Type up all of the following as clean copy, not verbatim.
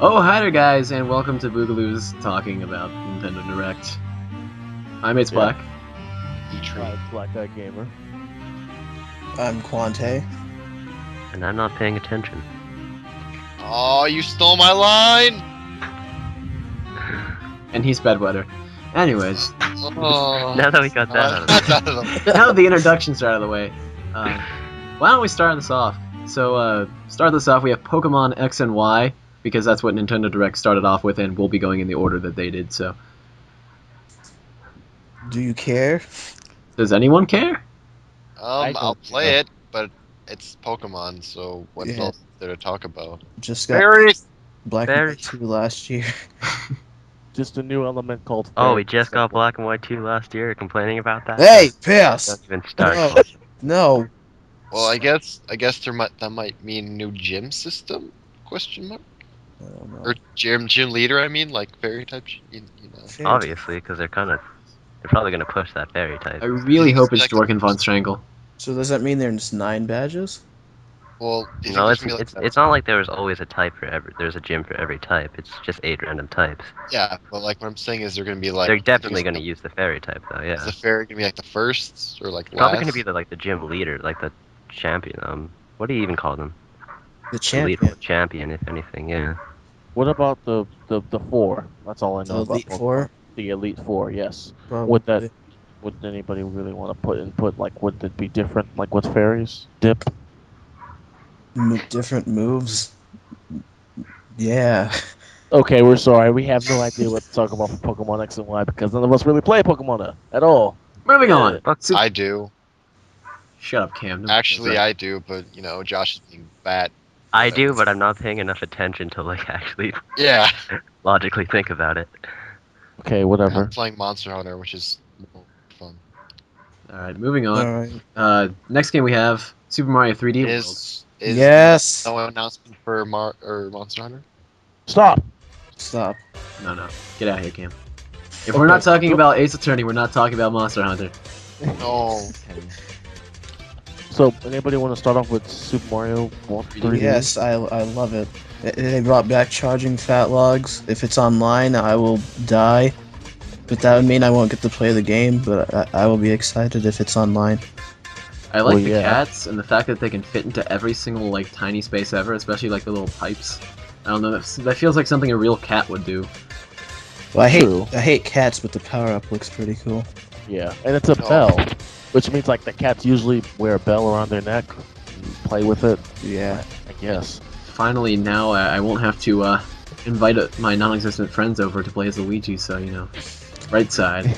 Oh, hi there, guys, and welcome to Boogaloo's talking about Nintendo Direct. I'm It's Black. Black Guy Gamer. I'm Quante. And I'm not paying attention. Oh, you stole my line! And he's Bedwetter. Anyways, Oh, Now that we got that out of that's the way. out of the now that the introductions are out of the way, why don't we start this off? So, start this off, we have Pokemon X and Y, because that's what Nintendo Direct started off with, and we'll be going in the order that they did, so. Do you care? Does anyone care? I'll play it, but it's Pokemon, so what Yeah. else is there to talk about? Just got Berries! Black and Very- White 2 last year. Just a new element called. Oh, we Fairy. just got Black and White 2 last year, complaining about that? Hey, pass! Don't even start. No. No. Well, I guess that might mean new gym system? Question mark? I don't know. Or gym leader, I mean, like fairy type, you know. Fair. Obviously, because they're probably gonna push that fairy type. I really hope it's Dorkin Von Strangle. So does that mean there's 9 badges? Well, do you No, think it's there's gonna be, like, it's not like there was always a type for there's a gym for every type. It's just 8 random types. Yeah, but like what I'm saying is they're gonna be like. They're definitely gonna use the fairy type though. Is Yeah, the fairy gonna be like the first or like probably last? gonna be the gym leader, like the champion. What do you even call them? The The leader, champion. or champion, if anything. Yeah. What about the 4? That's all I The know about Elite Pokemon. 4? The Elite 4, yes. Probably. Would that? Would anybody really want to put input? Like, would it be different? Like with fairies? Dip? Different moves? Yeah. Okay, we're sorry. We have no idea what to talk about for Pokemon X and Y because none of us really play Pokemon at all. Moving on. I do. Shut up, Cam. Nobody Actually, does that. I do, but you know, Josh is being fat. I do, but I'm not paying enough attention to actually Yeah. logically think about it. Okay, whatever. I'm playing Monster Hunter, which is more fun. Alright, moving on. Alright. Next game we have Super Mario 3D World. Is Yes! no announcement for Monster Hunter? Stop. Stop. No. Get out of here, Cam. If we're not talking about Ace Attorney, we're not talking about Monster Hunter. No. So, anybody want to start off with Super Mario 3D? Yes, I love it. They brought back charging fat logs. If it's online, I will die. But that would mean I won't get to play the game, but I will be excited if it's online. I like Well, the yeah. cats and the fact that they can fit into every single tiny space ever, especially the little pipes. I don't know, that feels like something a real cat would do. Well, True. I hate cats, but the power-up looks pretty cool. Yeah, and it's a bell, which means like the cats usually wear a bell around their neck, and play with it. Yeah. I guess. Finally, now I won't have to invite my non-existent friends over to play as Luigi, so, you know, right side.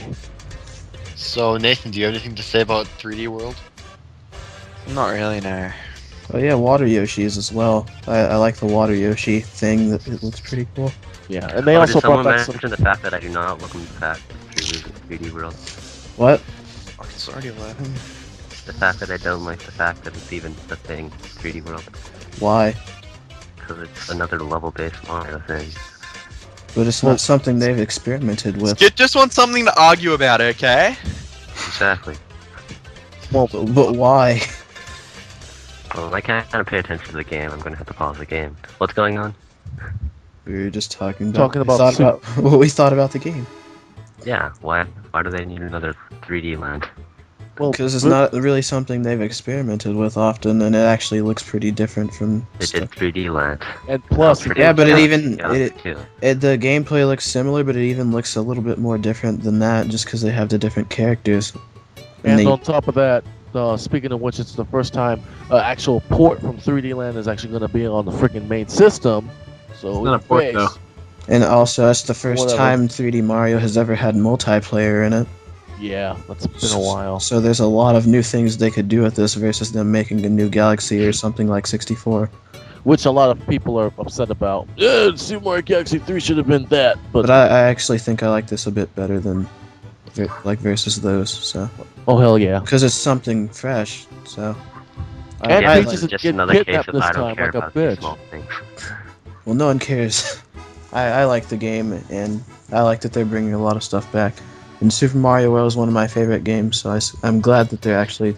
So Nathan, do you have anything to say about 3D World? Not really, no. Oh yeah, water Yoshis as well. I like the water Yoshi thing. It looks pretty cool. Yeah, and they Oh, also did someone brought back some. mention the fact that I do not welcome the fact that you lose in 3D World? What? Fuck, it's already 11. The fact that I don't like the fact that it's even a thing, 3D World, Why? because it's another level-based Mario thing. But it's not something they've experimented with. You just want something to argue about, okay? Exactly. Well, But why? Well, I can't pay attention to the game. I'm gonna have to pause the game. What's going on? We were just talking Talking we about thought Super- about what we thought about the game. Yeah. Why do they need another 3D land? well, Because it's not really something they've experimented with often, and it actually looks pretty different from They stuff. did 3D land. and plus, Pretty Yeah, but it much even Galaxy 2. the gameplay looks similar, but it even looks a little bit more different than that, just because they have the different characters. and they- on top of that, speaking of which, it's the first time actual port from 3D Land is actually going to be on the freaking main system. So It's not a port, though. And also, that's the first Whatever. time 3D Mario has ever had multiplayer in it. Yeah, that's been a while. So there's a lot of new things they could do with this versus them making a new Galaxy or something like 64. Which a lot of people are upset about. Super Mario Galaxy 3 should have been that, But I actually think I like this a bit better than versus those. So oh hell yeah! because it's something fresh. So And Yeah, I Peach like- is just getting another case kidnapped of this I don't time care like a about these bitch. small things. well, no one cares. I like the game, and I like that they're bringing a lot of stuff back. And Super Mario World is one of my favorite games, so I'm glad that they're actually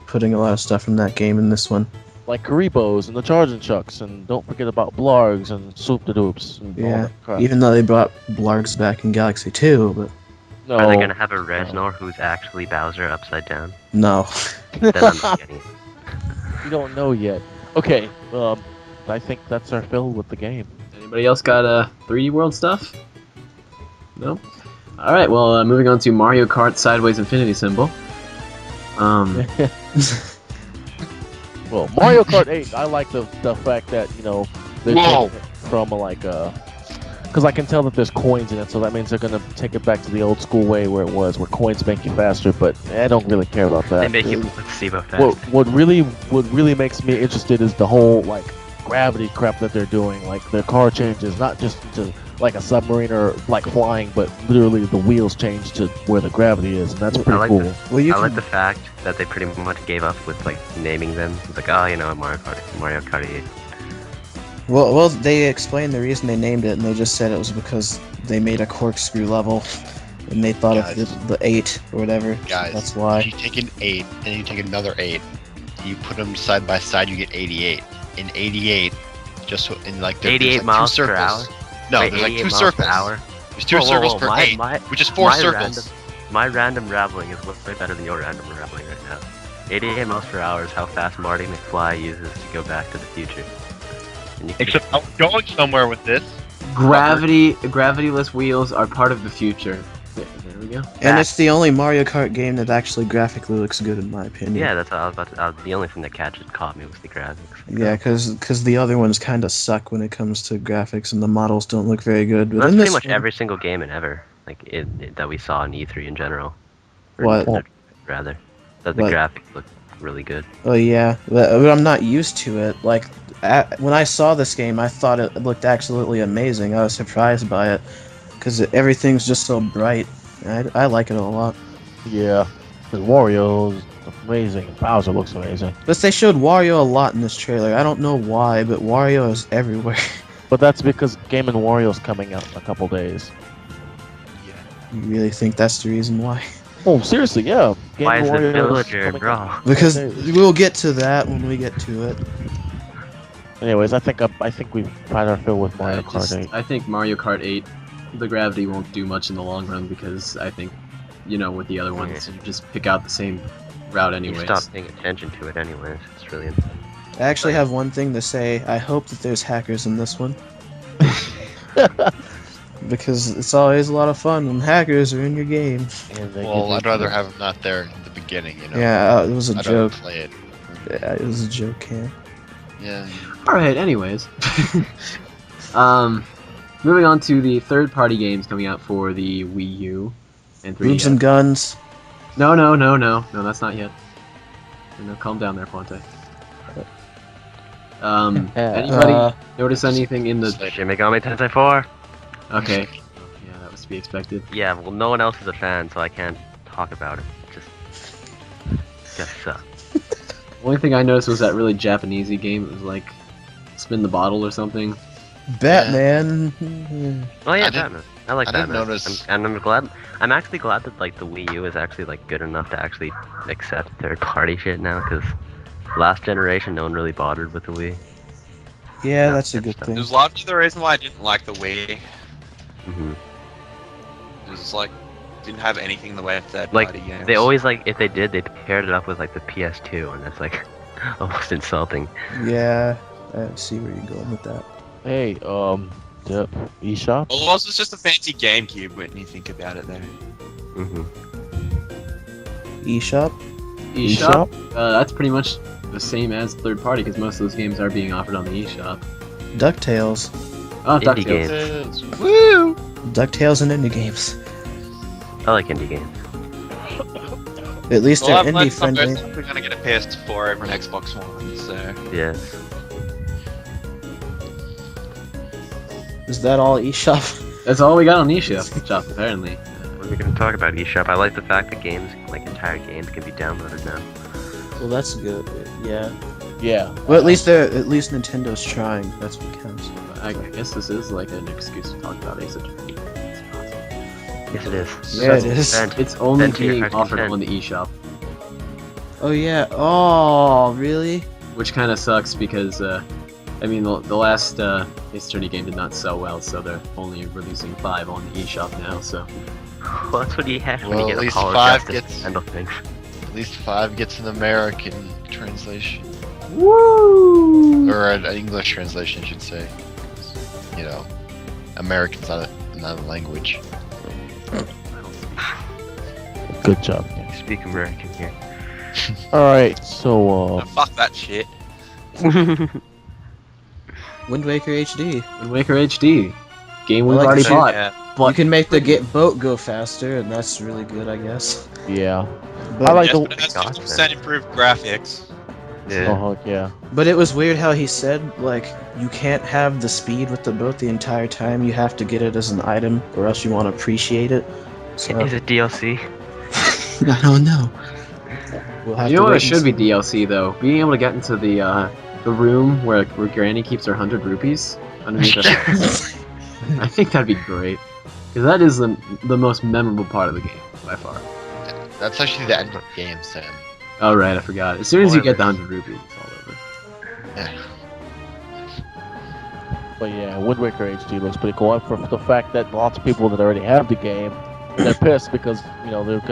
putting a lot of stuff from that game in this one. like Karibos and the Charging Chucks, and don't forget about Blargs and Swoop the Doops. And all Yeah, that crap. even though they brought Blargs back in Galaxy 2, but No, Are they gonna have a Reznor who's actually Bowser upside down? no. Then I'm not getting it. You don't know yet. Okay, I think that's our fill with the game. Anybody else got 3D World stuff? No? Alright, well, moving on to Mario Kart Sideways Infinity Symbol. Well, Mario Kart 8, I like the fact that, they're Whoa. taking it from because I can tell that there's coins in it, so that means they're gonna take it back to the old school way where coins make you faster. But I don't really care about that. They make you placebo fast. What really makes me interested is the whole gravity crap that they're doing. Like their car changes not just to like a submarine or like flying, but literally the wheels change to where the gravity is, and that's pretty like cool. Well, you I can, like the fact that they pretty much gave up with naming them. It's like, oh, Mario Kart 8. well, they explained the reason they named it, and they just said it was because they made a corkscrew level, and they thought Guys. of the 8 or whatever. Guys, That's if why. you take an 8 and you take another 8, you put them side by side, you get 88. In 88, just so, in like there- 88 there's, like, miles two per circles. hour? No, Wait, there's like 88 two miles circles. per hour? There's two Whoa, whoa, circles whoa, per 8, which is 4 circles. My random raveling is way better than your random raveling right now. 88 miles per hour is how fast Marty McFly uses to go back to the future. And you can Except I'm going somewhere with this. Gravityless wheels are part of the future. There we go. And it's the only Mario Kart game that actually graphically looks good, in my opinion. Yeah, that's what I was about to. The only thing that caught me was the graphics. Yeah, because the other ones kind of suck when it comes to graphics, and the models don't look very good. But That's in pretty this much one- every single game in ever, that we saw in E3 in general. Or What? Nintendo, rather, that the What? graphics look really good. Oh yeah, but I'm not used to it. When I saw this game, I thought it looked absolutely amazing. I was surprised by it because everything's just so bright. I like it a lot. Yeah, because Wario's amazing, and Bowser looks amazing. But they showed Wario a lot in this trailer. I don't know why, but Wario is everywhere. But that's because Game & Wario's coming out in a couple days. You really think that's the reason why? Oh, seriously, yeah. Game Why is the Wario's villager, coming bro? out. Because Okay. we'll get to that when we get to it. Anyways, I think we've tried our fill with Mario Kart 8. I think Mario Kart 8, the gravity won't do much in the long run because I think, with the other ones, you just pick out the same route You anyways. stop paying attention to it anyways. It's really. I actually have one thing to say. I hope that there's hackers in this one. Because it's always a lot of fun when hackers are in your game. And they Well, give I'd you- rather have them not there in the beginning, Yeah, it was a I'd joke. rather play it. Yeah, it was a joke, Cam. Yeah. Alright, anyways. Moving on to the third-party games coming out for the Wii U and 3DS. Boobs and guns. No, that's not yet. No, calm down there, Ponte. Anybody notice anything in the... Shin Megami Tensei 4. Okay. Yeah, that was to be expected. Yeah, well, no one else is a fan, so I can't talk about it. Just sucks. Only thing I noticed was that really Japanesey game. It was like spin the bottle or something. Batman. Oh yeah, I didn't- Batman. I like I didn't Batman. notice- I'm actually glad that the Wii U is actually good enough to actually accept third-party shit now, because last generation no one really bothered with the Wii. Yeah, No, that's a good good stuff. thing. There's largely the reason why I didn't like the Wii. Hmm It was didn't have anything in the way of third Like party games. they always if they did, they paired it up with the PS2, and that's almost insulting. Yeah, I see where you're going with that. Hey, yep, eShop. Well, it was just a fancy GameCube when you think about it, though. Hmm eShop? eShop? That's pretty much the same as third party because most of those games are being offered on the eShop. DuckTales. Oh, Indie DuckTales. games. Woo! DuckTales and indie games. I like indie games. At least Well, they're I've learned indie friendly. we're gonna get a PS4 over an Xbox One, so Yes. Is that all eShop? That's all we got on eShop, apparently. We're gonna talk about eShop. I like the fact that games, entire games, can be downloaded now. Well, that's good. Yeah. Yeah. Well, at least Nintendo's trying. That's what counts. I guess this is like an excuse to talk about Ace Attorney. Yes, it is. Yeah, it is. It's only Vent to your being heart's offered content. on the eShop. Oh yeah. Oh, really? which kind of sucks because I mean the last Ace Attorney game did not sell well, so they're only releasing 5 on the eShop now. So Well, that's what you have when Well, you at get a least Power 5 Justice gets- to handle things. At least 5 gets an American translation. woo! Or an English translation, I should say. You know, American's not a language. Good job. You speak American here. All right, so Fuck that shit. Wind Waker HD. Wind Waker HD, game we've I like already the bought. Yeah. You can make the boat go faster, and that's really good, I guess. yeah. But, I like Yes, the. but it has Gotcha. 50% improved graphics. Yeah. Oh yeah. but it was weird how he said, like, you can't have the speed with the boat the entire time. You have to get it as an item, or else you won't appreciate it. So, Is it DLC? I don't know. We'll have You to know what? wait It and should be see. DLC though. Being able to get into the room where Granny keeps her 100 rupees underneath her. I think that'd be great, because that is the most memorable part of the game by far. That's actually the end of the game, Sam. Oh right, I forgot. As soon as you get the Spoilers. 100 rupees, it's all over. Yeah. But yeah, Wind Waker HD looks pretty cool. And for the fact that lots of people that already have the game, they're pissed because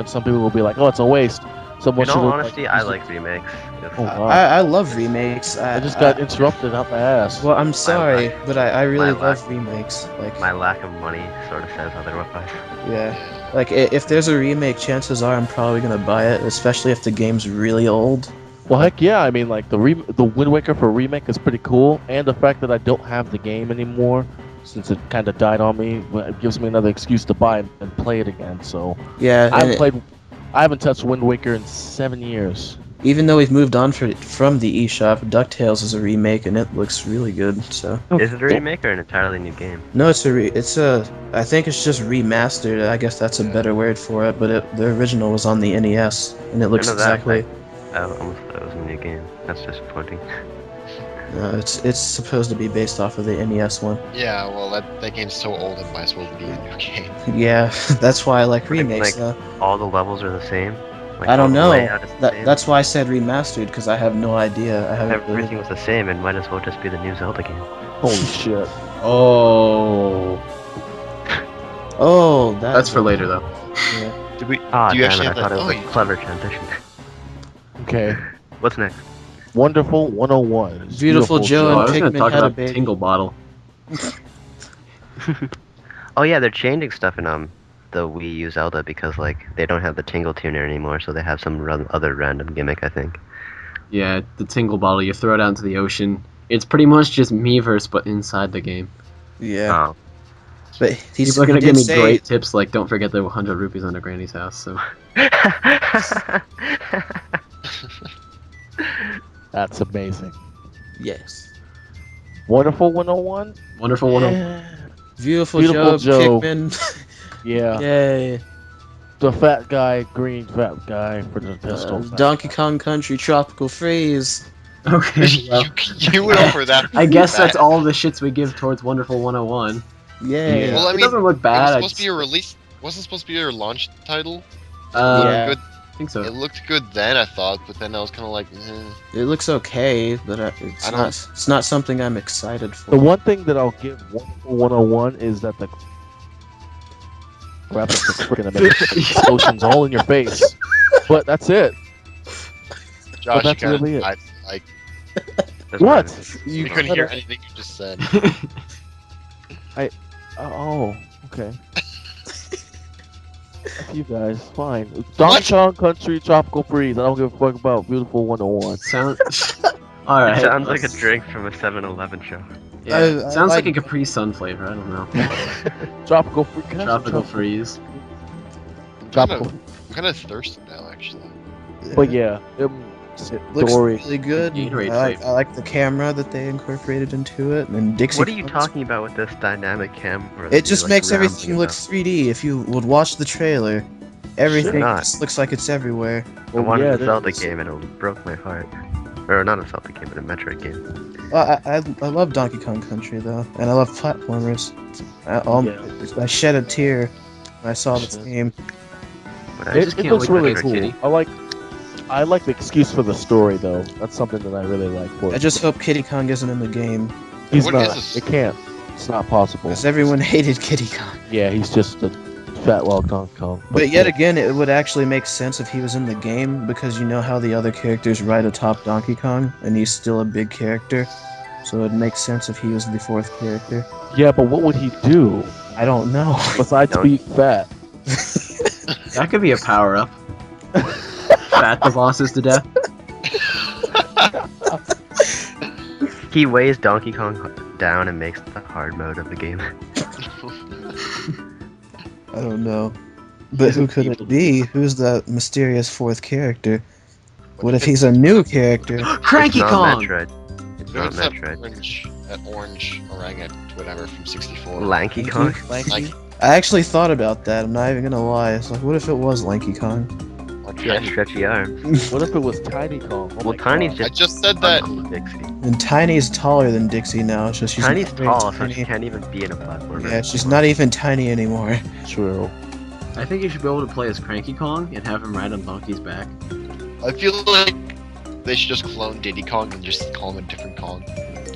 some people will be like, "Oh, it's a waste." Someone In should all look honesty, like, I like remakes. Oh, It's- wow. I love remakes. I just got interrupted out my ass. Well, I'm sorry, but I really my love remakes. Like, My lack of money sort of says otherwise. yeah. Like, if there's a remake, chances are I'm probably gonna buy it, especially if the game's really old. Well, heck yeah! I mean, like the Wind Waker for remake is pretty cool, and the fact that I don't have the game anymore, since it kind of died on me, it gives me another excuse to buy it and play it again. So Yeah, I haven't touched Wind Waker in 7 years. even though we've moved on from the eShop, DuckTales is a remake and it looks really good. So Is it a remake or an entirely new game? no, I think it's just remastered. I guess that's a better word for it. But the original was on the NES and it looks know that, exactly. I almost thought it was a new game. That's disappointing. It's supposed to be based off of the NES one. Yeah, well, that game's so old it might as well be a new game. Yeah, that's why I like remakes. like, all the levels are the same? Like, I don't all the know. layout is the same? That's why I said remastered, because I have no idea. I haven't. Everything was the same, and might as well just be the new Zelda game. Holy shit! Oh, Oh, that's for later though. Yeah. Do we? Ah, do you damn actually it, I have thought it that? was Oh, a you- clever transition. Okay, What's next? Wonderful 101. Beautiful Joe Oh, I and was going to Pikmin talk had a about baby. Tingle Bottle. Oh yeah, they're changing stuff in the Wii U Zelda because like they don't have the Tingle tuner anymore, so they have some other random gimmick, I think. Yeah, the Tingle Bottle. You throw it out into the ocean. It's pretty much just Miiverse, but inside the game. Yeah, Oh. but People are going to did give me say, great tips like don't forget the 100 rupees under Granny's house. So That's amazing. Yes. Wonderful 101. wonderful one. Beautiful, Beautiful Joe. Pikmin. Yeah, Yay. the fat guy, green fat guy for the pistol. Donkey Kong Country Tropical Freeze. Okay, well, you went over that. I guess that's all the shits we give towards Wonderful 101. Yay. Yeah. Well, I It mean, doesn't look It bad. was I supposed to be a release. Wasn't supposed to be your launch title. Yeah. Good. I think so. It looked good then, I thought, but then I was kind of like, It looks okay, but I don't- it's not something I'm excited for. The one thing that I'll give Wonderful 101 is that the graphics are freaking amazing. Explosions all in your face. But that's it. Josh, that's you kinda, really it. I like That's What? fine. you couldn't hear anything you just said. Oh, okay. F you guys, fine. Donkey Kong Country Tropical Freeze. I don't give a fuck about Beautiful 101. Sound. All right. It sounds like a drink from a 7-Eleven show. Yeah, I sounds like a like- Capri Sun flavor. I don't know. Tropical Freeze. Tropical freeze. Tropical. I'm kind of thirsty now, actually. But yeah, Looks Dory. really good. Gatorade I like the camera that they incorporated into it, and Dixie. What are you Kong's- talking about with this dynamic camera? It just You're, like, makes rambling everything look about? 3D. If you would watch the trailer, everything not. just looks like it's everywhere. I wanted yeah, a Zelda there's- game and it broke my heart. Or not a Zelda game, but a Metroid game. Well, I love Donkey Kong Country though, and I love platformers. I shed a tear when I saw this game. But I I It, just it can't looks wait for really Extra cool. Kitty. I like I like the excuse for the story though. That's something that I really like for I it. just hope Kiddy Kong isn't in the game, He's What not. is this? It can't. It's not possible. because everyone hated Kiddy Kong. Yeah, he's just a fat log Donkey Kong. But yet again, it would actually make sense if he was in the game, because you know how the other characters ride atop Donkey Kong, and he's still a big character. So it makes sense if he was the fourth character. Yeah, but what would he do I don't know. besides being fat? That could be a power up. Fat the bosses to death. He weighs Donkey Kong down and makes the hard mode of the game. I don't know. But who could it be? Who's that mysterious fourth character? What if he's a new character? Cranky It's not Kong! Metroid. It's not What's that Metroid. orange orang whatever from 64? Lanky Kong? Like, I actually thought about that. I'm not even gonna lie. It's like, what if it was Lanky Kong? or Yeah, Tiny. stretchy arms. What if it was Tiny Kong? Oh Well, my Tiny's God. I just just said that. uncool Dixie. And Tiny's taller than Dixie now. It's just she's Tiny's not very tall, so tiny. she can't even be in a platformer. Yeah, she's not even tiny anymore. True. I think you should be able to play as Cranky Kong and have him ride on Donkey's back. I feel like they should just clone Diddy Kong and just call him a different Kong.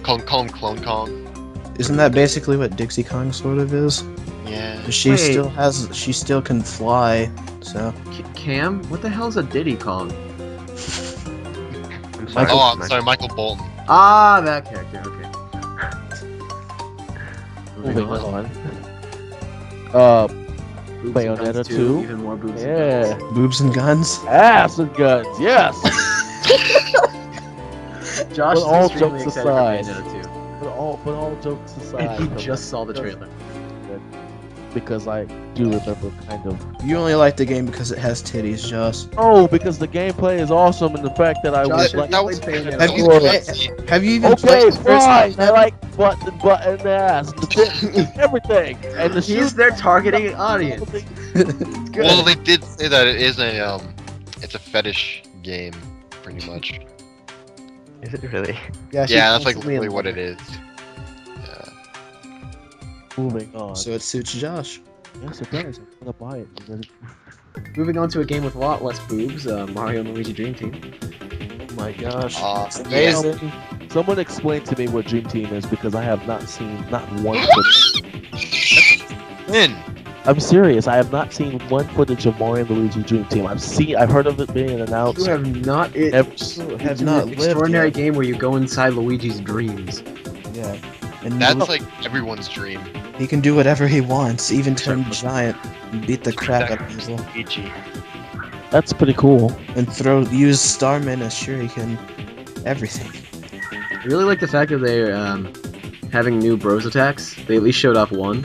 Call him Clone Kong. Isn't that basically what Dixie Kong sort of is? Yeah. She Wait. she still can fly. So Cam, what the hell's a Diddy Kong? I'm sorry. Oh, I'm sorry, Michael Bolton. Ah, that character. Okay. Moving Moving on. on. Boobs Bayonetta and guns 2? Even more boobs. Yeah. And guns. boobs and guns. Ass and guns. Yes. Josh But is all extremely jokes excited aside. for Bayonetta 2. but all jokes aside. And he just saw the trailer. Because I do remember kind of. You only like the game because it has titties, Josh. Oh, because the gameplay is awesome, and the fact that I Josh, was like. That was played Bayonetta. Have you, cutscene. have you even Okay, played the first fine. one? I like butt and ass, the dick, everything, and the He's their targeting audience. Good. Well, they did say that it is a it's a fetish game, pretty much. Is it really? she's Yeah, that's like constantly literally in what love. it is. Yeah. Moving on. So it suits Josh. Yes, it does. I'm gonna buy it. Moving on to a game with a lot less boobs, Mario and Luigi Dream Team. Oh my gosh. Yeah. Amazing. Someone explain to me what Dream Team is because I have not seen not one footage. Win. I'm serious. I have not seen one footage of Mario and Luigi Dream Team. I've heard of it being announced. You have not. It, Never- Have an not lived extraordinary yet. game where you go inside Luigi's dreams. Yeah. And That's like everyone's dream. he can do whatever he wants, even turn giant and beat the crap out of people. Luigi. That's pretty cool. And use Starman as Shuriken. Everything. I really like the fact that they're having new bros attacks. They at least showed off one.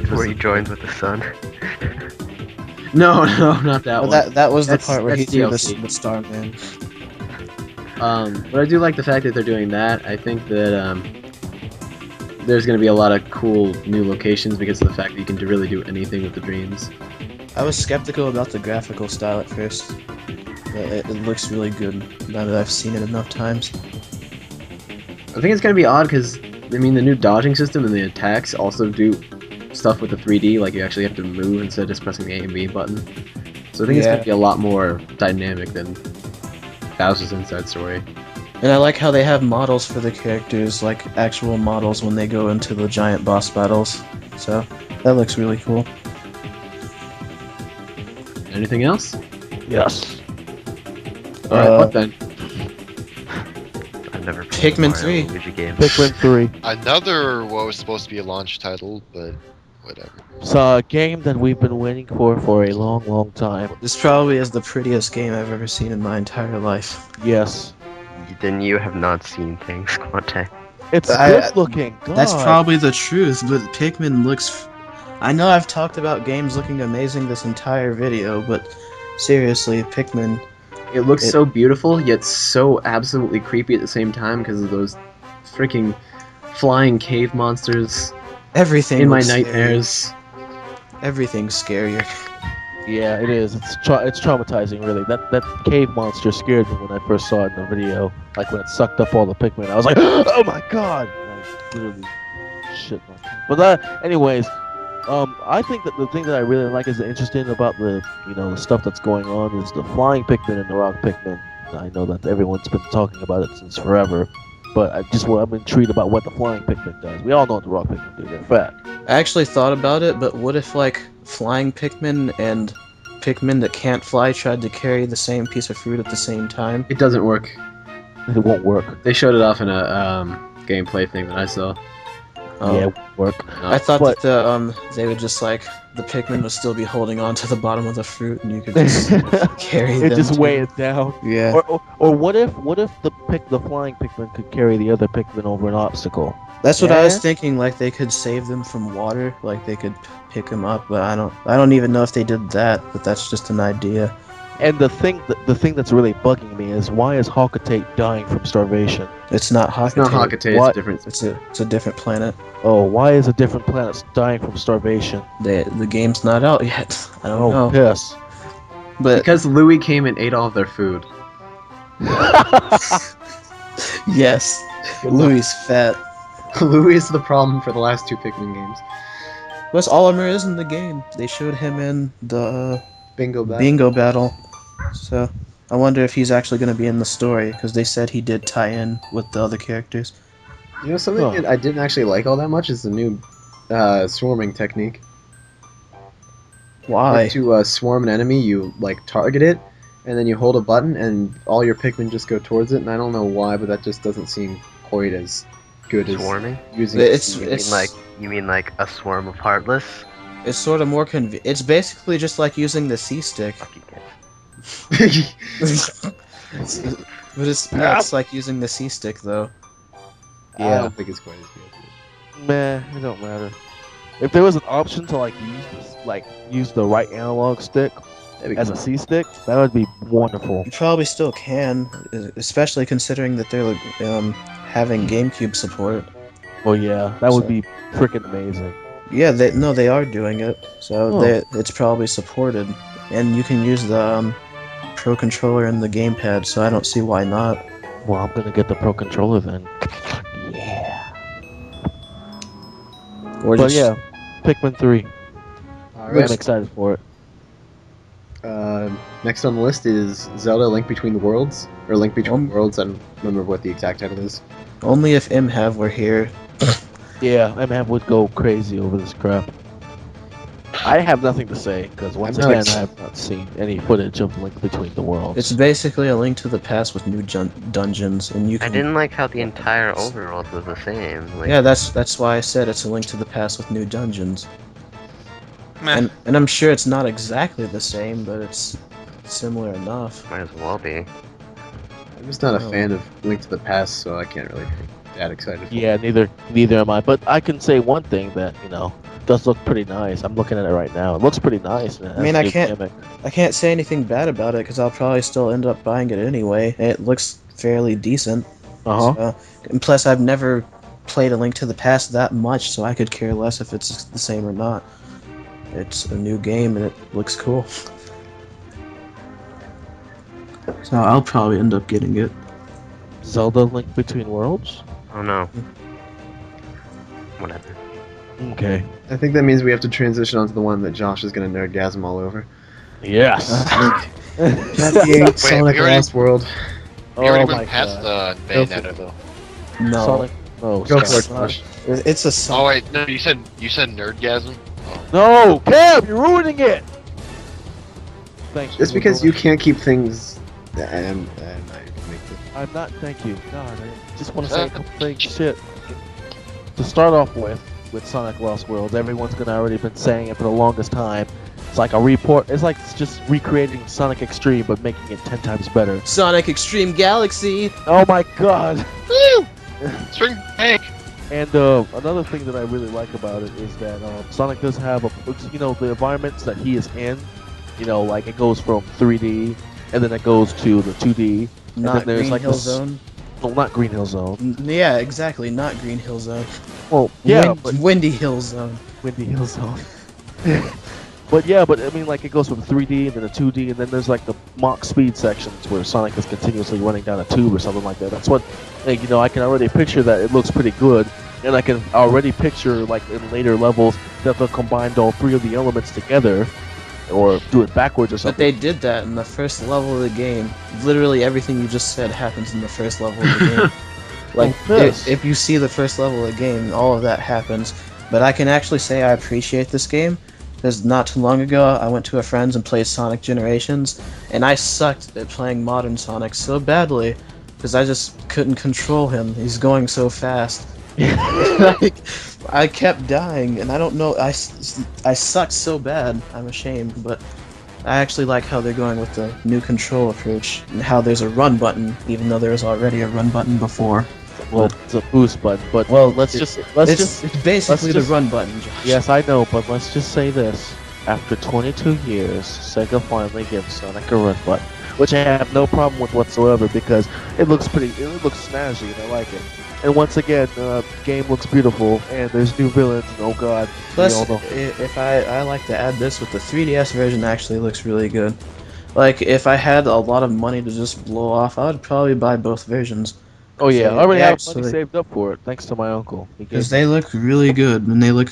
Where he joins with the sun. No, not that Well, one. that was the That's- part where he that's threw DLC. the Starman. But I do like the fact that they're doing that. I think that there's going to be a lot of cool new locations because of the fact that you can really do anything with the dreams. I was skeptical about the graphical style at first. But it looks really good now that I've seen it enough times. I think it's going to be odd because, I mean, the new dodging system and the attacks also do stuff with the 3D, like you actually have to move instead of just pressing the A and B button. So I think it's Yeah. going to be a lot more dynamic than Bowser's Inside Story. And I like how they have models for the characters, like actual models when they go into the giant boss battles. So that looks really cool. Anything else? Yes. Alright, what then? I've never played Pikmin a Mario 3. and Luigi game. Pikmin 3. Another what was supposed to be a launch title, but whatever. It's a game that we've been waiting for a long, long time. This probably is the prettiest game I've ever seen in my entire life. Yes. Then you have not seen things, Quante. It's I- good looking. God. That's probably the truth, but Pikmin looks... I know I've talked about games looking amazing this entire video, but seriously, Pikmin... It looks It- so beautiful, yet so absolutely creepy at the same time because of those freaking flying cave monsters Everything in my looks scary. nightmares. Everything's scarier. Yeah, it is. It's traumatizing, really. That cave monster scared me when I first saw it in the video. Like when it sucked up all the Pikmin, I was like, "Oh my god!" And I literally shit my pants. But anyways, I think that the thing that I really like is interesting about the the stuff that's going on is the flying Pikmin and the rock Pikmin. I know that everyone's been talking about it since forever, but I'm intrigued about what the flying Pikmin does. We all know what the rock Pikmin do. They're fat. I actually thought about it, but what if like flying Pikmin and Pikmin that can't fly tried to carry the same piece of fruit at the same time? It doesn't work. It won't work. They showed it off in a gameplay thing that I saw. Oh. Yeah, it won't work. I thought But- that they would just like the Pikmin would still be holding on to the bottom of the fruit, and you could just carry it them. just to- weigh it down. Yeah. Or what if the flying Pikmin could carry the other Pikmin over an obstacle? That's what I was Yeah. thinking. Like they could save them from water, like they could pick them up. But I don't even know if they did that. But that's just an idea. And the thing that's really bugging me is why is Hawkatate dying from starvation? It's not It's Hawkatate. not Hawkatate, it's What? different. It's a different planet. Oh, why is a different planet dying from starvation? The game's not out yet. I don't Oh, know. piss. But Because Louis came and ate all of their food. yes, Louis fat. Louis is the problem for the last two Pikmin games. What's Oliver is in the game? They showed him in the Bingo battle. bingo battle. So I wonder if he's actually going to be in the story because they said he did tie in with the other characters. You know, something Huh. that I didn't actually like all that much is the new swarming technique. Why? To swarm an enemy, you like target it, and then you hold a button, and all your Pikmin just go towards it. And I don't know why, but that just doesn't seem quite as good as Swarming? using. You mean like a swarm of heartless? It's sort of more It's basically just like using the C stick. Fuck you guys. But it's like using the C stick though. I don't think it's quite as good. Meh, it don't matter. If there was an option to use the right analog stick That'd be as a cool. C stick, that would be wonderful. You probably still can, especially considering that they're having GameCube support. Well, yeah, that would be freaking amazing. Yeah, they are doing it, so Oh. it's probably supported, and you can use the Pro Controller and the gamepad. So I don't see why not. Well, I'm gonna get the Pro Controller then. Yeah. Or But just, yeah, Pikmin 3. I'm Alright. excited for it. Next on the list is Zelda: Link Between the Worlds, or Link Between Um, Worlds. I don't remember what the exact title is. only if Imhav were here. Yeah, MHAV would go crazy over this crap. I have nothing to say because once I'm not again, ex- I have not seen any footage of Link Between the Worlds. It's basically a Link to the Past with new dungeons, and you I can. didn't like how the entire overworld was the same. Like, Yeah, that's why I said it's a Link to the Past with new dungeons. Meh. And I'm sure it's not exactly the same, but it's similar enough. might as well be. I'm just not a Oh. fan of Link to the Past, so I can't really be that excited. For Yeah, neither am I. But I can say one thing that does look pretty nice. I'm looking at it right now. It looks pretty nice. And it I mean, has I new can't- gimmick. I can't say anything bad about it because I'll probably still end up buying it anyway. It looks fairly decent. Uh-huh. So, and plus, I've never played A Link to the Past that much, so I could care less if it's the same or not. It's a new game and it looks cool. So I'll probably end up getting it. Zelda: Link Between Worlds. Oh no. Whatever. Okay. I think that means we have to transition onto the one that Josh is going to nerdgasm all over. Yes. Sonic we already- Lost World. We already Oh my went past God. Bayonetta though. No, Sonic. No. Go for Sonic. it, Josh. it's a Oh Sonic. wait, no, you said nerdgasm. No, Cam, you're ruining it. Thanks. Just for because going. you can't keep things. I'm not. Thank you. God, I just want to say a couple things. Shit. To start off with Sonic Lost Worlds, everyone's gonna already been saying it for the longest time. It's like a report. It's like just recreating Sonic Extreme, but making it 10 times better. Sonic Extreme Galaxy. Oh my God. String Hank. And another thing that I really like about it is that Sonic does have the environments that he is in. Like it goes from 3D and then it goes to the 2D. Not then there's Green like Hill this- Zone. Well, not Green Hill Zone. Yeah, exactly. Not Green Hill Zone. Well, yeah, but Windy Hill Zone. Windy Hill Zone. But yeah, but I mean, like it goes from 3D and then a 2D, and then there's like the Mach speed sections where Sonic is continuously running down a tube or something like that. That's what, I can already picture that. It looks pretty good. And I can already picture, like, in later levels, that they'll combine all three of the elements together, or do it backwards or But something. they did that in the first level of the game. Literally everything you just said happens in the first level of the game. Like, yes. if you see the first level of the game, all of that happens. But I can actually say I appreciate this game, because not too long ago I went to a friend's and played Sonic Generations, and I sucked at playing modern Sonic so badly, because I just couldn't control him. He's going so fast. Like, I kept dying, and I don't know, I sucked so bad, I'm ashamed, but I actually like how they're going with the new control approach, and how there's a run button, even though there was already a run button before. Well, it's a boost button, but Well, let's it's let's basically the just- run button, Josh. Yes, I know, but let's just say this. After 22 years, Sega finally gives Sonic a run button, which I have no problem with whatsoever because it looks snazzy and I like it. And once again, the game looks beautiful and there's new villains and oh god, Plus, we all know. if I like to add this, with the 3DS version actually looks really good. Like, if I had a lot of money to just blow off, I would probably buy both versions. Oh yeah, I already they have actually- money saved up for it, thanks to my uncle. He gave Because they look really good, and they look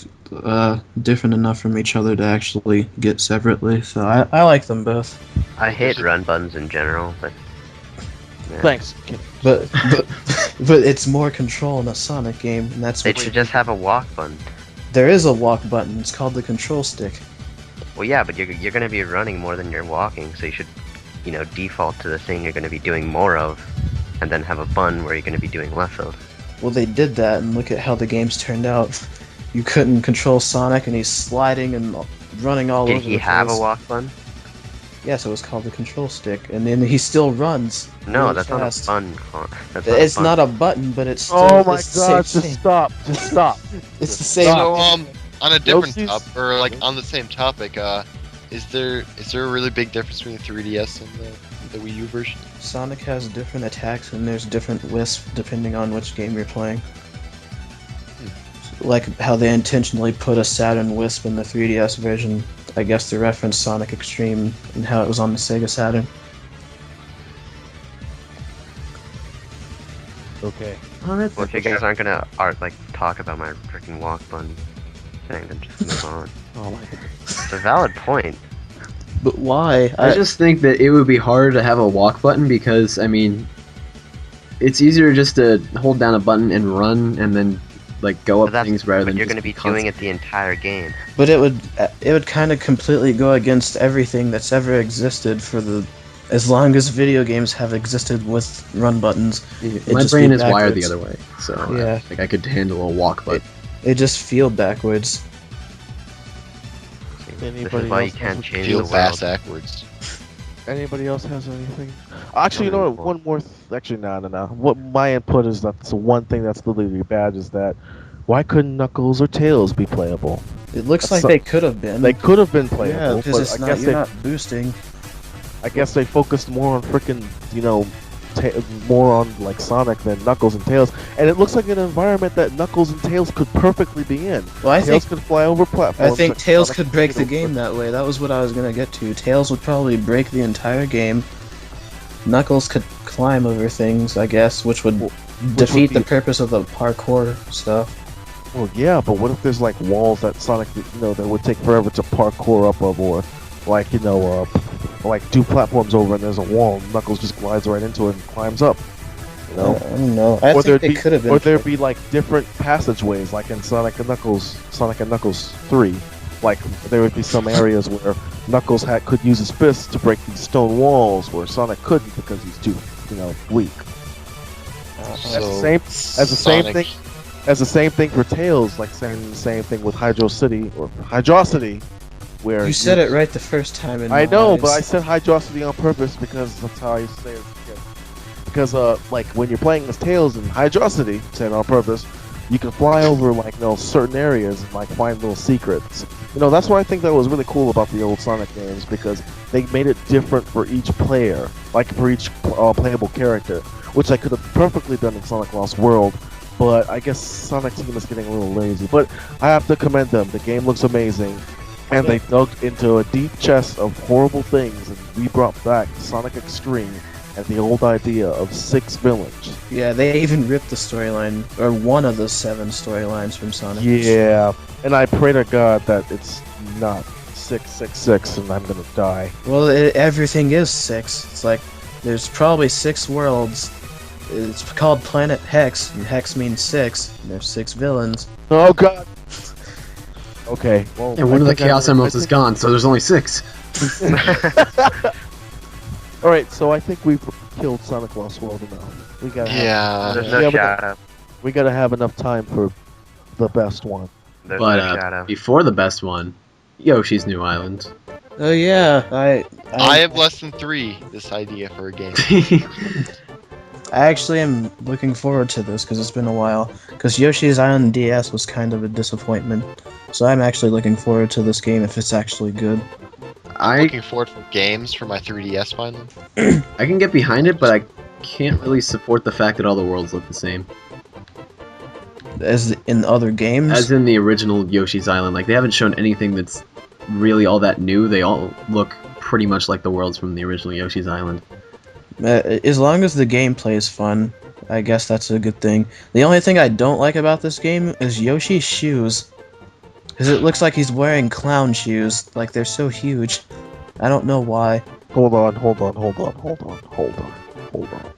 different enough from each other to actually get separately, so I like them both. I hate run buttons in general, but yeah. Thanks. But but it's more control in a Sonic game, and that's They what should just have a walk button. there is a walk button. It's called the control stick. Well, yeah, but you're going to be running more than you're walking, so you should, default to the thing you're going to be doing more of, and then have a button where you're going to be doing less of. Well, they did that, and look at how the game's turned out. You couldn't control Sonic, and he's sliding and running all Did over he the have place. a walk button? Yes, it was called the control stick, and then he still runs. No, really that's fast. not a button. That's It's button. not a button, but it's still. Oh my it's the god, same just thing. stop. Just stop. It's the same. So, on a different Yoshi's- top, or like on the same topic, is there a really big difference between the 3DS and the Wii U version? Sonic has different attacks, and there's different wisps depending on which game you're playing. Like how they intentionally put a Saturn wisp in the 3DS version. I guess to reference Sonic Extreme and how it was on the Sega Saturn. Okay. Oh, that's Well, if you guys aren't going to talk about my freaking walk button thing, then just move on. Oh my god. It's a valid point. But why? I just think that it would be harder to have a walk button because, I mean, it's easier just to hold down a button and run and then, like, go But up that's- things rather But than you're just going to be doing it the entire game. But it would kind of completely go against everything that's ever existed for the. As long as video games have existed with run buttons, My just brain be is wired the backwards. other way, so Yeah. like I could handle a walk button. It just feel backwards. This Anybody is why you else can't has- change Feel the world. fast backwards. Anybody else has anything? Actually, you know what? One more. Actually, no. What my input is that's the one thing that's literally bad is that why couldn't Knuckles or Tails be playable? It looks like So- they could have been. They could have been yeah, playable, because but it's I not. guess You're they, not boosting. I guess they focused more on freaking, more on like Sonic than Knuckles and Tails, and it looks like an environment that Knuckles and Tails could perfectly be in. Well, I Tails think could fly over platforms. I think like Tails Sonic could break the could, game that way. That was what I was gonna get to. Tails would probably break the entire game. Knuckles could climb over things, I guess, which would defeat the be- purpose of the parkour stuff. Well, yeah, but what if there's like walls that Sonic, that would take forever to parkour up of, or like like do platforms over and there's a wall, and Knuckles just glides right into it and climbs up. You know? I don't know. I Or think there'd they be- could have been. Or there'd be like different passageways, like in Sonic and Knuckles 3. Like there would be some areas where Knuckles could use his fists to break these stone walls, where Sonic couldn't because he's too, weak. So, same thing. As the same thing for Tails, like saying the same thing with Hydro City or Hydrocity, where You said it right the first time. In I my know, eyes. but I said Hydrocity on purpose because that's how I used to say it as a kid. Because like when you're playing as Tails in Hydrocity, saying it on purpose, you can fly over like certain areas and like find little secrets. That's what I think that was really cool about the old Sonic games, because they made it different for each player, like for each playable character, which I could have perfectly done in Sonic Lost World. But I guess Sonic Team is getting a little lazy. But I have to commend them. The game looks amazing. And they dug into a deep chest of horrible things, and we brought back Sonic Extreme and the old idea of 6 villains. Yeah, they even ripped the storyline, or one of the 7 storylines from Sonic. Yeah, and I pray to God that it's not 666 and I'm gonna die. Well, everything is 6. It's like, there's probably 6 worlds. It's called Planet Hex, and Hex means 6, and there's 6 villains. Oh God. Okay, well. And one of the Chaos Emeralds is gone, so there's only 6. Alright, so I think we've killed Sonic Lost World enough. We gotta Yeah. There's no Yeah, but- shadow. we gotta have enough time for the best one. There's But no shadow. before the best one, Yoshi's New Island. Oh yeah, I have less than 3 this idea for a game. I actually am looking forward to this because it's been a while. Because Yoshi's Island DS was kind of a disappointment, so I'm actually looking forward to this game if it's actually good. I Looking forward for games for my 3DS finally. I can get behind it, but I can't really support the fact that all the worlds look the same. As in other games, As in the original Yoshi's Island, like they haven't shown anything that's really all that new. They all look pretty much like the worlds from the original Yoshi's Island. as long as the gameplay is fun, I guess that's a good thing. The only thing I don't like about this game is Yoshi's shoes. Because it looks like he's wearing clown shoes, like they're so huge. I don't know why. Hold on.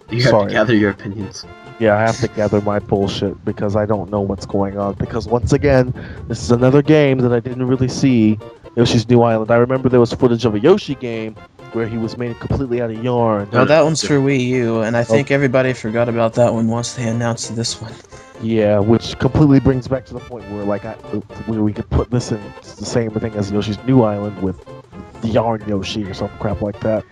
You have Sorry. to gather your opinions. Yeah, I have to gather my bullshit because I don't know what's going on. Because once again, this is another game that I didn't really see. Yoshi's New Island. I remember there was footage of a Yoshi game where he was made completely out of yarn. Well, that one's for Wii U, and I think everybody forgot about that one once they announced this one. Yeah, which completely brings back to the point where where we could put this in the same thing as Yoshi's New Island with Yarn Yoshi or some crap like that.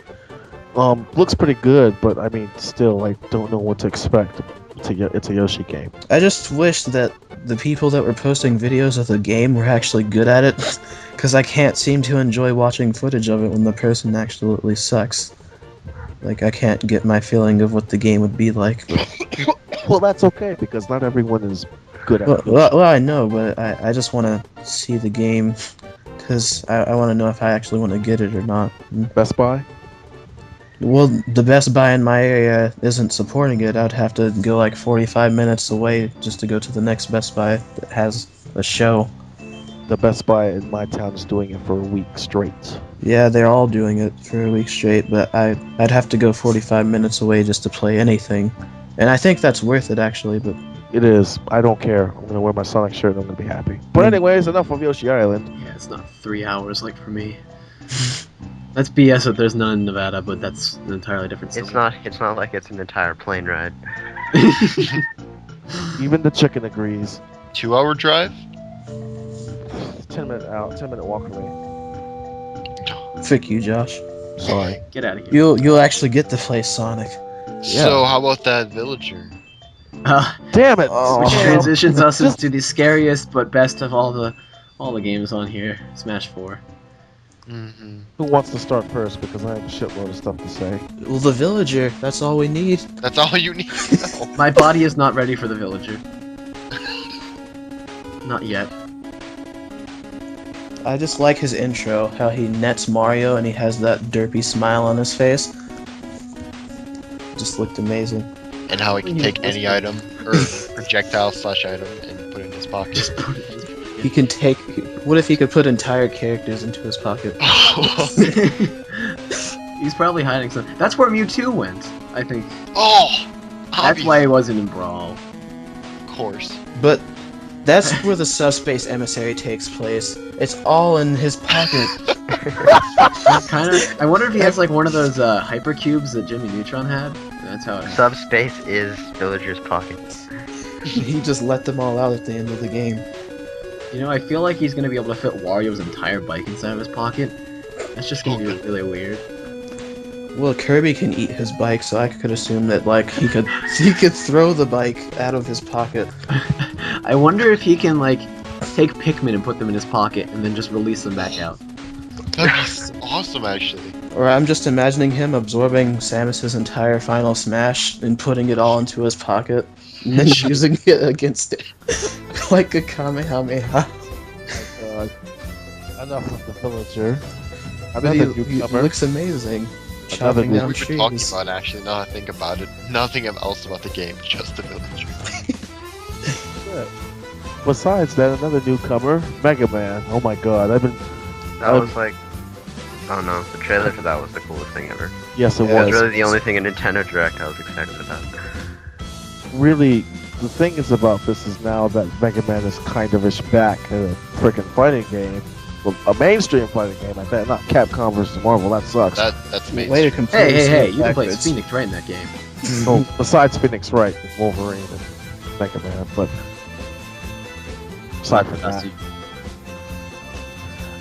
Looks pretty good, but I mean, still, I don't know what to expect. It's a Yoshi game. I just wish that the people that were posting videos of the game were actually good at it, because I can't seem to enjoy watching footage of it when the person absolutely sucks. Like, I can't get my feeling of what the game would be like. Well, that's okay because not everyone is good at it. Well, I know, but I just want to see the game, because I want to know if I actually want to get it or not. Best Buy? Well, the Best Buy in my area isn't supporting it. I'd have to go like 45 minutes away just to go to the next Best Buy that has a show. The Best Buy in my town is doing it for a week straight. Yeah, they're all doing it for a week straight, but I'd have to go 45 minutes away just to play anything. And I think that's worth it, actually, but... It is. I don't care. I'm gonna wear my Sonic shirt and I'm gonna be happy. But anyways, enough of Yoshi Island. Yeah, it's not 3 hours like for me. That's BS that there's none in Nevada, but that's an entirely different story. It's not like it's an entire plane ride. Even the chicken agrees. 2-hour drive? 10-minute walk away. Frick you, Josh. Sorry. Get out of here. You'll actually get to play Sonic. So how about that villager? Damn it! Oh. Which transitions us Just- into the scariest but best of all the games on here, Smash 4. Mm-hmm. Who wants to start first? Because I have a shitload of stuff to say. Well, the villager, that's all we need. That's all you need to know. My body is not ready for the villager. Not yet. I just like his intro, how he nets Mario and he has that derpy smile on his face. Just looked amazing. And how he can take any item, or projectile/item, and put it in his pocket. Just put it in. He can take... What if he could put entire characters into his pocket? He's probably hiding some. That's where Mewtwo went, I think. Oh! That's why he wasn't in Brawl. Of course. But that's where the subspace emissary takes place. It's all in his pocket. I wonder if he has like one of those hypercubes that Jimmy Neutron had. That's how it Subspace is Villager's pocket. He just let them all out at the end of the game. You know, I feel like he's gonna be able to fit Wario's entire bike inside of his pocket. That's just gonna be really weird. Well, Kirby can eat his bike, so I could assume that like he could throw the bike out of his pocket. I wonder if he can like take Pikmin and put them in his pocket and then just release them back out. That'd be awesome, actually. Or I'm just imagining him absorbing Samus's entire final smash and putting it all into his pocket, and then using it against it like a Kamehameha. Enough of the villager. But Another he newcomer. looks amazing. Chopping down We've been talking trees. about it, actually, now I think about it. Nothing else about the game, just the village. Besides that, another newcomer, Mega Man. Oh my god, That was like, oh no, the trailer for that was the coolest thing ever. yes, it Yeah, It was was. really the only thing in Nintendo Direct I was excited about. Really, the thing is about this is now that Mega Man is kind of ish back in a freaking fighting game, well, a mainstream fighting game. I bet not Capcom versus Marvel. That sucks. That's me. Way to completely Hey, swing you can play backwards. Phoenix right in that game. So besides Phoenix Wright, and Wolverine, and Mega Man, but aside from that.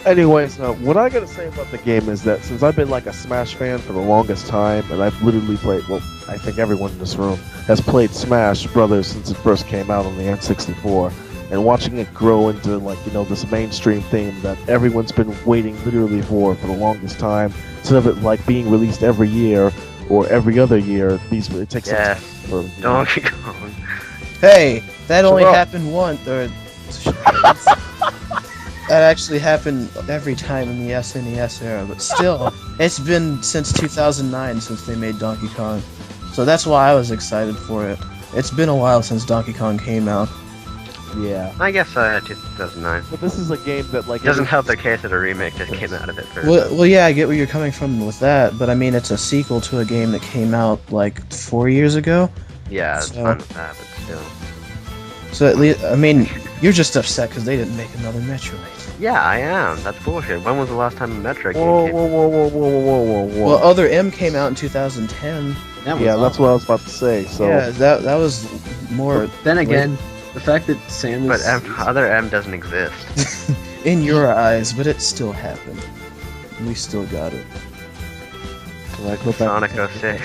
Anyways, what I gotta say about the game is that since I've been like a Smash fan for the longest time, and I've literally played, well, I think everyone in this room has played Smash Brothers since it first came out on the N64, and watching it grow into like, you know, this mainstream theme that everyone's been waiting literally for the longest time, instead of it like being released every year or every other year, it takes some Yeah, time for, you know, Donkey Kong. Hey, that only Shut up. happened once. Or that actually happened every time in the SNES era, but still, it's been since 2009 since they made Donkey Kong. So that's why I was excited for it. It's been a while since Donkey Kong came out. yeah. I guess 2009. But this is a game that like It doesn't help the case that a remake just came out of it first. Well, yeah, I get where you're coming from with that, but I mean, it's a sequel to a game that came out like 4 years ago. Yeah, it's So- fine with that, but still. So at least, I mean, you're just upset because they didn't make another Metroid. Yeah, I am. That's bullshit. When was the last time a Metroid game Whoa, came? whoa, whoa, whoa, whoa, whoa, whoa, whoa. Well, Other M came out in 2010. That was Yeah, that's awful. what I was about to say. So Yeah, that was more Then again, the fact that Samus. But other M doesn't exist. in your eyes, but it still happened. We still got it. can I go back? Sonic to 06.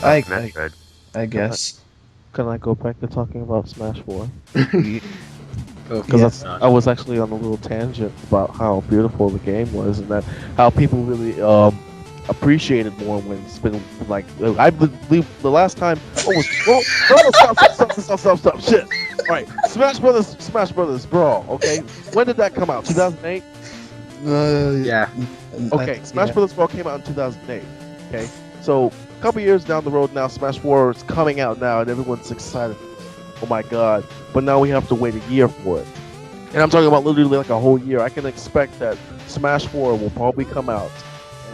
I Metroid. guess. Can I go back to talking about Smash 4? Oh, Because yeah. I was actually on a little tangent about how beautiful the game was, and that how people really appreciated more when it's been like I believe the last time. Stop! Shit! All right, Smash Brothers Brawl. Okay, when did that come out? 2008. Yeah. Okay, Smash Brothers Brawl came out in 2008. Okay, so a couple years down the road now, Smash 4 is coming out now, and everyone's excited. Oh my god! But now we have to wait a year for it, and I'm talking about literally like a whole year. I can expect that Smash 4 will probably come out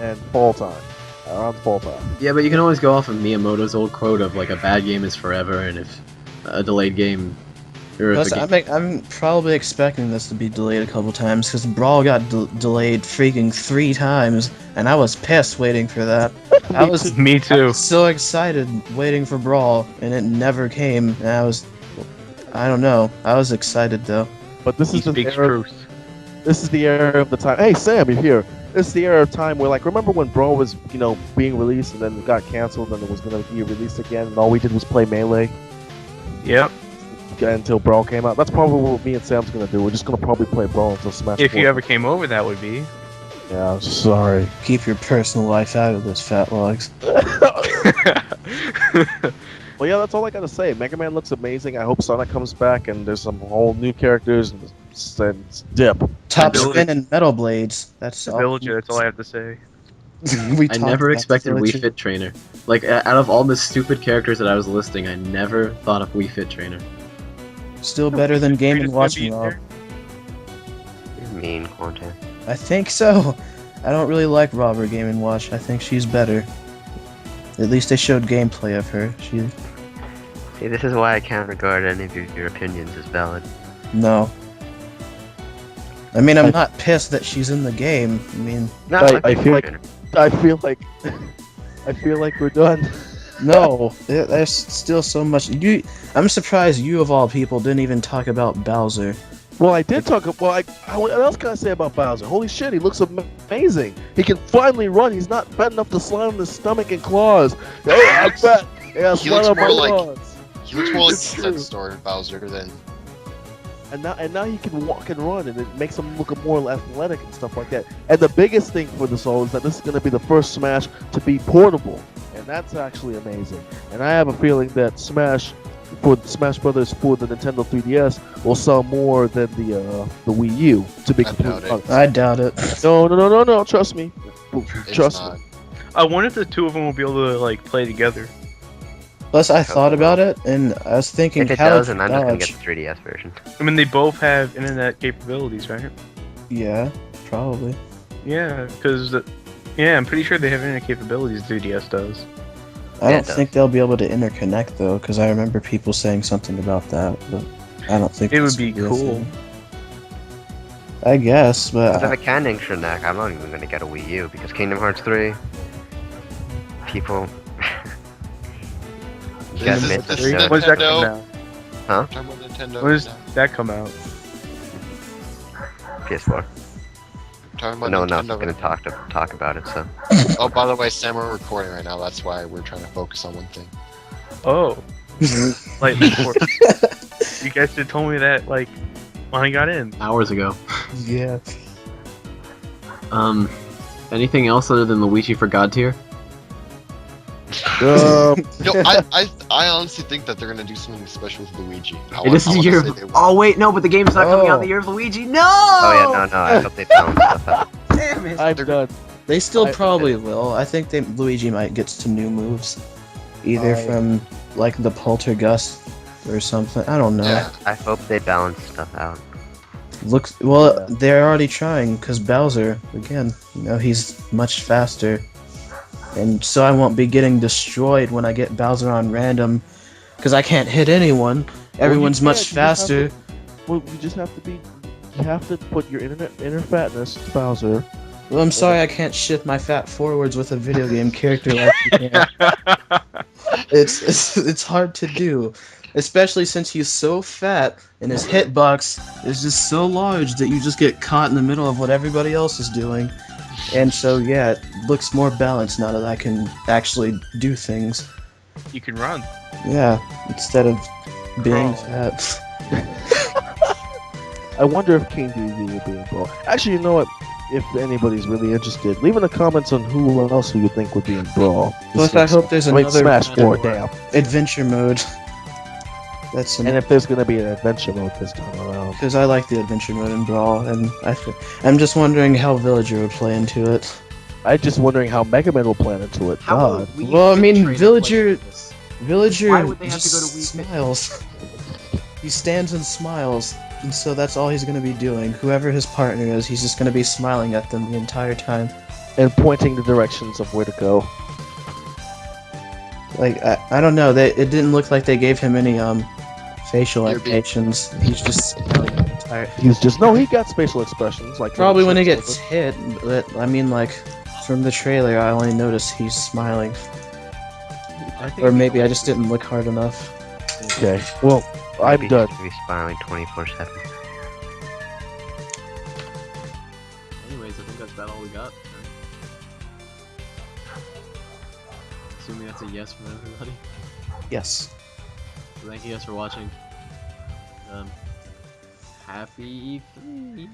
in fall time, around fall time. Yeah, but you can always go off of Miyamoto's old quote of like a bad game is forever, and if a delayed game, or if Plus, a game, I'm probably expecting this to be delayed a couple times because Brawl got delayed freaking 3 times, and I was pissed waiting for that. I was Me too. so excited waiting for Brawl, and it never came. And I don't know. I was excited though. But this He is the speaks era. truth. This is the era of the time. Hey Sam, you're here. This is the era of time where, like, remember when Brawl was, you know, being released and then it got canceled and it was gonna be released again, and all we did was play Melee Yep. until Brawl came out. That's probably what me and Sam's gonna do. We're just gonna probably play Brawl until Smash. If 4. you ever came over, that would be. Yeah, I'm sorry. Keep your personal life out of this, fat logs. Well, yeah, that's all I gotta say. Mega Man looks amazing. I hope Sonic comes back and there's some whole new characters and dip. Top Ability- Spin and Metal Blades. That's all. Villager, that's all I have to say. We I talked never about expected the Wii Villager. Fit Trainer. Like out of all the stupid characters that I was listing, I never thought of Wii Fit Trainer. Still better than Game and Watch Greatest Rob. You're mean, Quanta. I think so. I don't really like Rob or Game and Watch. I think she's better. At least they showed gameplay of her. She See, this is why I can't regard any of your opinions as valid. no. I mean, I'm not pissed that she's in the game. I mean, No, I feel like- I feel like we're done. no. There's still so much. I'm surprised you of all people didn't even talk about Bowser. Well, I did talk. What else can I say about Bowser? Holy shit, he looks amazing. He can finally run. He's not fat enough to slide on his stomach and claws. Hey, I'm fat. Yeah, He slide looks on my more like- claws. He looks more like It's Set true. Store Bowser than. And now he can walk and run, and it makes him look more athletic and stuff like that. And the biggest thing for this all is that this is going to be the first Smash to be portable, and that's actually amazing. And I have a feeling that Smash Brothers for the Nintendo 3DS will sell more than the Wii U. To be I completely doubt it. honest. I doubt it. No. Trust me. It's Trust not. me. I wonder if the two of them will be able to like play together. Plus, I thought about it, and I was thinking, If it how does, would then I'm just gonna dodge? get the 3DS version. I mean, they both have internet capabilities, right? Yeah, probably. Yeah, because yeah, I'm pretty sure they have internet capabilities. 3DS does. I Yeah, don't it does. think they'll be able to interconnect though, because I remember people saying something about that, but I don't think It that's would be gonna a cool. thing. I guess, Because if but it can internet, I'm not even gonna get a Wii U because Kingdom Hearts 3. People. You gotta This is admit the that. Nintendo- When does that come out? Talking about Nintendo. When does now. that come out? PS4. Talking about No one else is Nintendo. gonna talk about it, so. Oh, by the way, Sam, we're recording right now. That's why we're trying to focus on one thing. Oh, like before. You guys should told me that like when I got in. Hours ago. yeah. Anything else other than Luigi for God tier? No, I honestly think that they're gonna do something special with Luigi. This is the year of... Oh wait, no, but the game's not coming out Oh. the year of Luigi. No! Oh yeah, no, I hope they balance stuff out. Damn it! I'm done. They still I- probably will. I think Luigi might get some new moves, either I- from like the Poltergust or something. I don't know. Yeah. I hope they balance stuff out. Looks well. They're already trying because Bowser, again, he's much faster, and so I won't be getting destroyed when I get Bowser on random, because I can't hit anyone. Everyone's much faster. Well, you just have to be. You have to put your inner fatness to Bowser. Well, I'm sorry I can't shift my fat forwards with a video game character like you can. It's hard to do, especially since he's so fat and his hitbox is just so large that you just get caught in the middle of what everybody else is doing. And so yeah, it looks more balanced now that I can actually do things. You can run. Yeah, instead of being Crawl. fat. I wonder if King DD will be involved. Actually, you know what? If anybody's really interested, leave in the comments on who else you think would be in Brawl. Plus, I hope there's another Smash 4, damn. adventure mode. That's And if there's gonna be an adventure mode this time around. because I like the adventure mode in Brawl, and I'm just wondering how Villager would play into it. I'm just wondering how Mega Man will plan into it. How God. will Wii Well, I Fit mean, trainer play Villager- into this? Villager Why would they have to just go to Wii Fit? smiles. He stands and smiles, and so that's all he's gonna be doing. Whoever his partner is, he's just gonna be smiling at them the entire time. And pointing the directions of where to go. Like I don't know. It didn't look like they gave him any facial You're being- animations. He's just smiling the entire. He's just he got spatial expressions like Probably when he shoots gets hit, but I mean, like from the trailer, I only noticed he's smiling, I think or it'd be maybe I cool just to- didn't look hard enough. over. Okay. Well, I'm Maybe done. he's gonna be smiling 24/7. Anyways, I think that's about all we got. Assuming that's a yes from everybody. Yes. So thank you guys for watching. Happy E3.